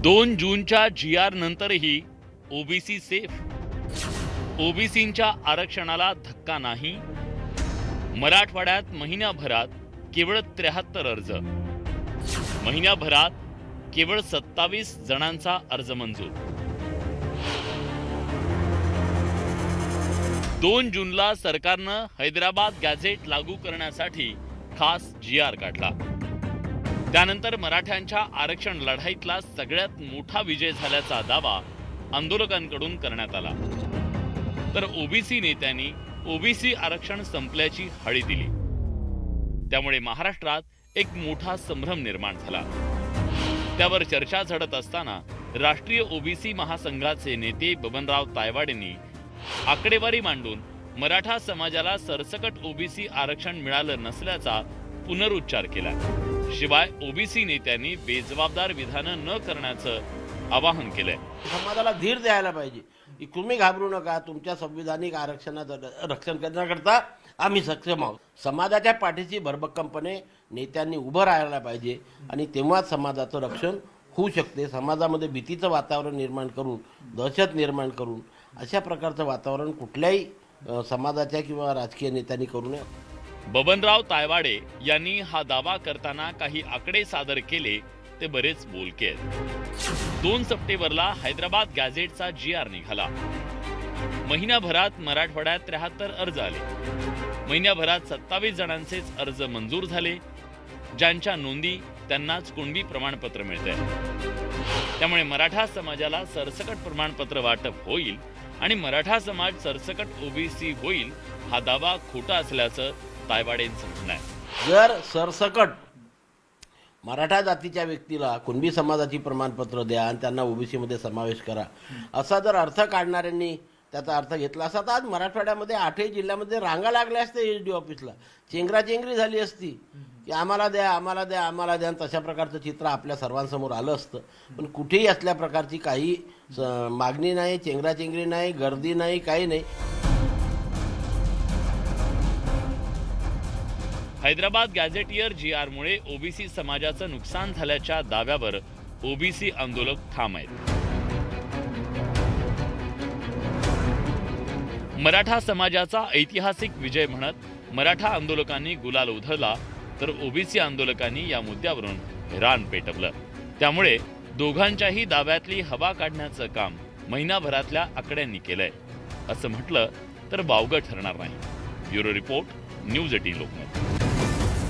2 जूनच्या GR नंतरही OBC safe. ओबीसींच्या आरक्षणाला धक्का नाही. मराठवाड्यात महिन्याभरात केवळ 73 अर्ज. महिन्याभरात केवळ 27 जणांचा अर्ज मंजूर. 2 जूनला सरकारनं हैदराबाद गॅझेट लागू करण्यासाठी खास GR काढला. त्यानंतर मराठ्यांच्या आरक्षण लढाईतला सगळ्यात मोठा विजय झाल्याचा दावा आंदोलकांकडून करण्यात आला. तर ओबीसी नेत्यांनी ओबीसी आरक्षण संपल्याची हळी दिली. त्यामुळे महाराष्ट्रात एक मोठा संभ्रम निर्माण झाला. त्यावर चर्चा झडत असताना राष्ट्रीय ओबीसी महासंघाचे नेते बबनराव तायवाडेंनी आकडेवारी मांडून मराठा समाजाला सरसकट ओबीसी आरक्षण मिळालं नसल्याचा पुनरुच्चार केला. शिवाय ओबीसी नेत्यांनी बेजबाबदार विधानं न करण्याचं आवाहन केलंय. समाजाला धीर द्यायला पाहिजे की तुम्ही घाबरू नका, तुमच्या संविधानिक आरक्षणाचं रक्षण करण्याकरता आम्ही सक्षम आहोत. समाजाच्या पाठीशी भरभक्कमपणे नेत्यांनी उभं राहायला पाहिजे आणि तेव्हाच समाजाचं रक्षण होऊ शकते. समाजामध्ये भीतीचं वातावरण निर्माण करून, दहशत निर्माण करून अशा प्रकारचं वातावरण कुठल्याही समाजाच्या किंवा राजकीय नेत्यांनी करू नये. बबनराव तायवाडे यांनी हा दावा करताना काही आकडे सादर केले ते बरेच बोलके आहेत. 2 सप्टेंबरला हैदराबाद गॅझेटचा GR निघाला. महिन्याभरात मराठवाड्यात 73 अर्ज आले. महिन्याभरात 27 जणांचेच अर्ज मंजूर झाले. ज्यांच्या नोंदी त्यांनाच कुणबी प्रमाणपत्र मिळतंय. त्यामुळे मराठा समाजाला सरसकट प्रमाणपत्र वाटप होईल आणि मराठा समाज सरसकट ओबीसी होईल हा दावा खोटा असल्याचं तायवाडेंचं म्हणणं आहे. जर सरसकट मराठा जातीच्या व्यक्तीला कुणबी समाजाची प्रमाणपत्र द्या आणि त्यांना ओबीसीमध्ये समावेश करा असा जर अर्थ काढणाऱ्यांनी त्याचा अर्थ घेतला असता तर आज मराठवाड्यामध्ये 8ही जिल्ह्यामध्ये रांगा लागल्या असत्या SD ऑफिसला. चेंगराचेंगरी झाली असती की आम्हाला द्या, आम्हाला द्या, आम्हाला द्या. तशा प्रकारचं चित्र आपल्या सर्वांसमोर आलं असतं. पण कुठेही असल्या प्रकारची काही मागणी नाही, चेंगराचेंगरी नाही, गर्दी नाही, काही नाही. हैदराबाद गॅझेटियर GR मुळे ओबीसी समाजाचं नुकसान झाल्याच्या दाव्यावर ओबीसी आंदोलक ठाम आहेत. मराठा समाजाचा ऐतिहासिक विजय म्हणत मराठा आंदोलकांनी गुलाल उधळला तर ओबीसी आंदोलकांनी या मुद्द्यावरून रान पेटवलं. त्यामुळे दोघांच्याही दाव्यातली हवा काढण्याचं काम महिनाभरातल्या आकड्यांनी केलंय असं म्हटलं तर वावगं ठरणार नाही. Bureau report, news 18 Lokmat.